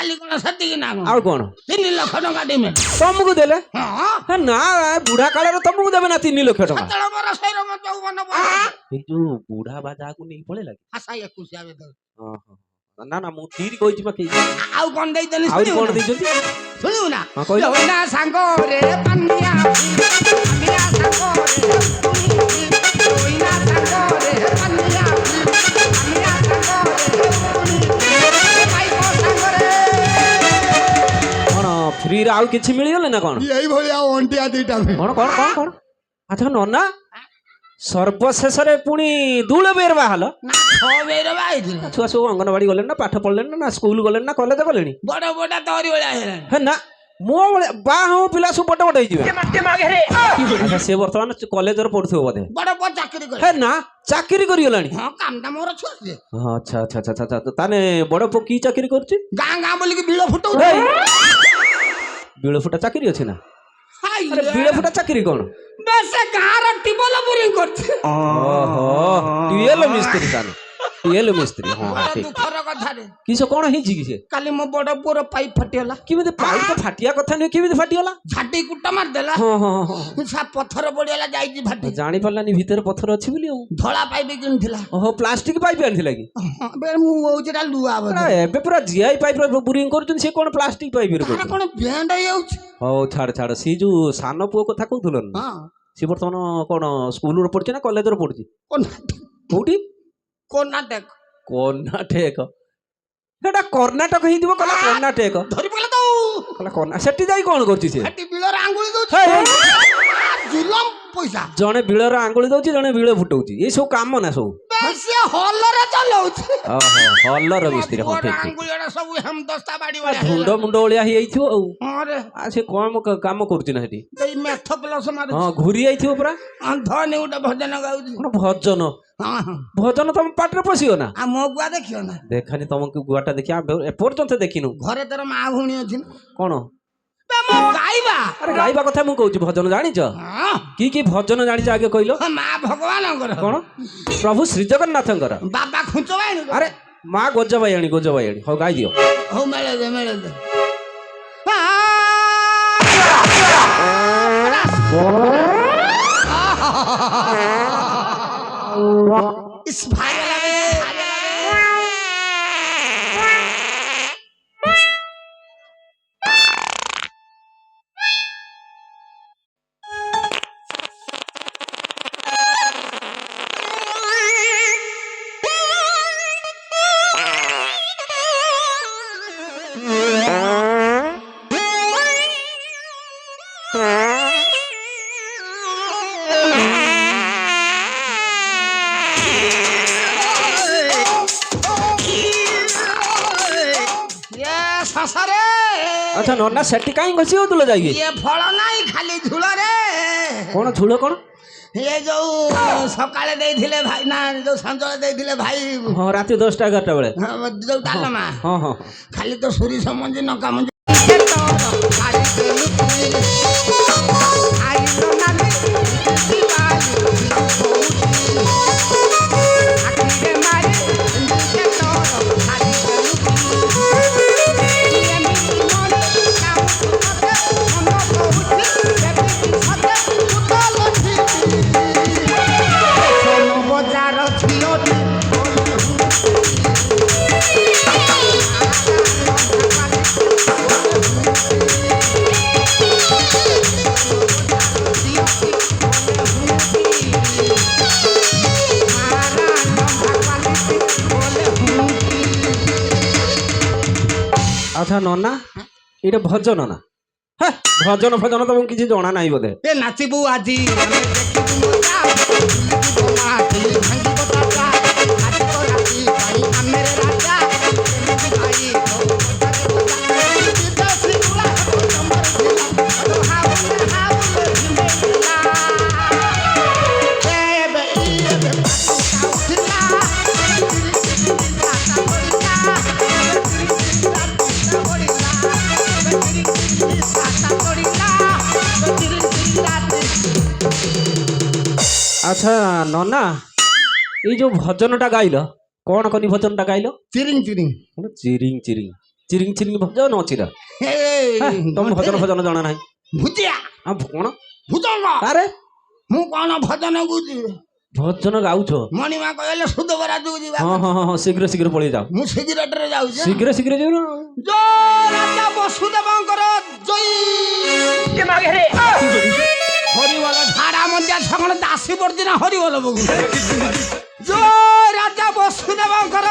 ଖାଲି କଣ ସେତିକି ନା ଆଉ କଣ 3 ଲକ୍ଷ ଟଙ୍କା ଦେମେ ତମକୁ ଦେଲେ ହଁ ନା ବୁଢା କାଳରେ ତମକୁ ଦେବେ ନା 3 ଲକ୍ଷ ଟଙ୍କା ସେତେବେଳେ ମୋର ଶୈରମ ଯୌବନ ଏଇ ଯୋଉ ବୁଢା ବା ଯାହାକୁ ନେଇକି ପଳେଇଲା ଆଶା 21 ଆବେ ତ ନା ନା ମୁଁ ଠିକ କହିଛି ବା ଆଉ କଣ ଦେଇଦେଲି ଆଉ କଣ ଦେଇଛନ୍ତି ଶୁଣିବୁ ନା ହଁ କହିଲ ଲୋନା ସାଙ୍ଗ ରେ ପାନିଆ ପାନିଆ ସାଙ୍ଗ ରେ ଲୋଇନା ସାଙ୍ଗ ରେ ପାନିଆ ପାନିଆ ସାଙ୍ଗ ରେ ପାଇକ ସାଙ୍ଗ ରେ କଣ ଫ୍ରିରେ ଆଉ କିଛି ମିଳିଗଲେ ନା କଣ ଏଇ ଭଳି ଆଉ ଅଣ୍ଟିଆ ଦିଟା କଣ କଣ କଣ କଣ ଆଚ୍ଛା ନନା ସର୍ବଶେଷରେ ପୁଣି ଦୁଳ ବେର ବାହାଲ ନା 6 ବେର ବାଇଥିଲା ଛୁଆ ସବୁ ଅଙ୍ଗନବାଡି ଗଲେଣି ନା ପାଠ ପଢିଲେଣି ନା ସ୍କୁଲ ଗଲେଣି ନା କଲେଜ ଗଲେଣି ବଡ ବଡ ତରି ଭଳିଆ ହେଲାଣି ହେ ନା ମୋ ବାହା ହଉ ପିଲା ସବୁ ବଟ ବଟ ହେଇଯିବେ ଆଚ୍ଛା ସେ ବର୍ତ୍ତମାନ କଲେଜରେ ପଢୁଥିବ ବୋଧେ ବଡ ବଡ ଚାକିରି ହେ କରେ ନା ଚାକିରି କରିଗଲାଣି ହଁ କାମଟା ମୋର ଛୁଆ ଯେ ଆଚ୍ଛା ଆଚ୍ଛା ଆଚ୍ଛା ଆଚ୍ଛା ତାହେଲେ ବଡ ପୁଅ କି ଚାକିରି କରୁଛି ଗାଁ ଗାଁ ବୋଲିକି ବିଳ ଫୁଟଉ ବିଳ ଫୁଟା ଚାକିରି ଅଛି ନା ଆରେ ବିଳ ଫୁଟା ଚାକିରି କଣ ସେ ଗାଁର ଟିବଲ ବୋରିଂ କରୁଛି ଓହୋ ଟିଏଲ ମିସ୍ତ୍ରୀ ତାହେଲେ ଟିଏଲ ମିସ୍ତ୍ରୀ ହଁ ବଡ ଠିକ ଦୁଃଖର କଥାରେ କିସ କଣ ହେଇଛି କି ସେ କାଲି ମୋ ବଡ ପୁଅର ପାଇପ ଫାଟିଗଲା କେମିତି ପାଇପ ଫାଟିଆ କଥା ନୁହେଁ କେମିତି ଫାଟିଗଲା ଝାଟି କୁଟା ମାରିଦେଲା ହଁ ହଁ ହଁ ସା ପଥର ପଡିଗଲା ଯାଇଛି ଫାଟି ଜାଣି ପାରିଲାନି ଭିତରେ ପଥର ଅଛି ବୋଲି ଆଉ ଧଳା ପାଇପ କିଣିଥିଲା ଓହୋ ପ୍ଲାଷ୍ଟିକ ପାଇପ ଆଣିଥିଲା କି ମୁଁ ହଉଛି ଲୁଆ ବୋଧେ ଏବେ ପୁରା ଜିଆଇ ପାଇପ ବୋରିଂ କରୁଛନ୍ତି ସେ କଣ ପ୍ଲାଷ୍ଟିକ ପାଇପ ରେ ତାର କଣ ବ୍ୟାଣ୍ଡ ହେଇଯାଉଛି ହଉ ଛାଡ ଛାଡ ସେ ଯୋଉ ସାନ ପୁଅ କଥା କହୁଥିଲ ନା ହଁ ସେ ବର୍ତ୍ତମାନ କଣ ସ୍କୁଲରେ ପଢୁଛି ନା କଲେଜରେ ପଢୁଛି କୋଉଠି କର୍ଣ୍ଣାଟକ କର୍ଣ୍ଣାଟକ ସେଟା କର୍ଣ୍ଣାଟକ ହେଇଥିବ କହିଲା କର୍ଣ୍ଣାଟକ ଧରି ପକେଇଲା ତ କହିଲା ସେଠି ଯାଇ କଣ କରୁଛି ସେ ସେଠି ବିଳର ଆଙ୍ଗୁଳି ଦଉଛି ଜୁଲମ ପଇସା ଜଣେ ବିଳର ଆଙ୍ଗୁଳି ଦଉଛି ଜଣେ ବିଳ ଫୁଟଉଛି ଏଇ ସବୁ କାମ ନା ସବୁ ସେ ହଲରେ ଚଲଉଛି ଓହୋ ହଲର ମିସ୍ତ୍ରୀ ହଁ ଠିକ ଆଙ୍ଗୁଳିଟା ସବୁ ହେମଦସ୍ତା ବାଡି ଠିକ ଧୁଣ୍ଡ ମୁଣ୍ଡ ଭଳିଆ ହେଇଯାଇଥିବ ଆଉ ହଁ ରେ ସେ କଣ କାମ କରୁଛି ନା ସେଠି ଏଇ ମେଥ ପ୍ଲସ ମାରୁଛି ହଁ ଘୁରି ଯାଇଥିବ ପୁରା ଧନୀ ଗୋଟେ ଭଜନ ଗାଉଛି କଣ ଭଜନ ଭଜନ ତମ ପାଟିରେ ପଶିବ ନା ଆଉ ମୋ ଗୁଆ ଦେଖିବ ନା ଦେଖାନି ତମକୁ ଗୁଆଟା ଦେଖିବା ଏପର୍ଯ୍ୟନ୍ତ ଦେଖିନୁ ଘରେ ତୋର ମା ଭଉଣୀ ଅଛି ନା କଣ ଗାଇବା ଆରେ ଗାଇବା କଥା ମୁଁ କହୁଛି ଭଜନ ଜାଣିଛ କି ଭଜନ ଜାଣିଛ ଆଗେ କହିଲ ମା ଭଗବାନଙ୍କର କଣ ପ୍ରଭୁ ଶ୍ରୀ ଜଗନ୍ନାଥଙ୍କର ବାବା ଖୁଞ୍ଚ ଆରେ ମା ଗୋଜବାଇଆଣୀ ହଉ ଗାଇ ଦିଅ ହଉ ମେଳେ ଦେ ଆଚ୍ଛା ନନା ସେଠି କାହିଁ ଘଷି ହଉଥିଲ ଯାଇକି ଇଏ ଫଳ ନାହିଁ ଖାଲି ଝୁଳରେ କଣ ଝୁଳ କଣ ଇଏ ଯୋଉ ସକାଳେ ଦେଇଥିଲେ ଭାଇ ନା ଯୋଉ ସଞ୍ଜବେଳେ ଦେଇଥିଲେ ଭାଇ ହଁ ରାତି 10ଟା 11ଟା ବେଳେ ଯୋଉ ଡାଲମା ହଁ ହଁ ଖାଲି ତ ସୋରିଷ ମଞ୍ଜି ନକା ମଞ୍ଜି ଆଚ୍ଛା ନନା ଏଇଟା ଭଜନ ନା ଭଜନ ଫଜନ ତମକୁ କିଛି ଜଣା ନାହିଁ ବୋଧେ ଏ ନାଚିବୁ ଆଜି ଆଚ୍ଛା ନନା ଏଇ ଯୋଉ ଭଜନଟା ଗାଇଲ କଣ କନି ଭଜନଟା ଗାଇଲ ଚିରିଂ ଚିରିଂ ଚିରିଂ ଚିରିଂ ଚିରିଙ୍ଗ ଚିରିଙ୍ଗ ଭଜ ନ ଚିରା ତମ ଭଜନ ଭଜନ ଜଣା ନାହିଁ ଭୁଜିଆ ଆଉ କଣ ଭୁଜଙ୍ଗ ଆରେ ମୁଁ କଣ ଭଜନ ଗୁଜି ଭଜନ ଗାଉଛ ମଣିମା କହିଲେ ସୁଧ ବରାଦକୁ ଯିବା ହଁ ହଁ ହଁ ଶୀଘ୍ର ଶୀଘ୍ର ପଳେଇ ଯାଅ ମୁଁ ସିଗରେଟରେ ଯାଉଛି ଶୀଘ୍ର ଶୀଘ୍ର ଯିବ ନା ଜୟ ରାଜା ବସୁଦେବଙ୍କର ଜୟ ହରିବଲ ଝାଡା ମଞ୍ଜା ଛଗଣ ଦାସୀ ପଡୁଛି ନା ହରିବଲ ବଗୁ ଜୟ ରାଜା ବସୁଦେବଙ୍କର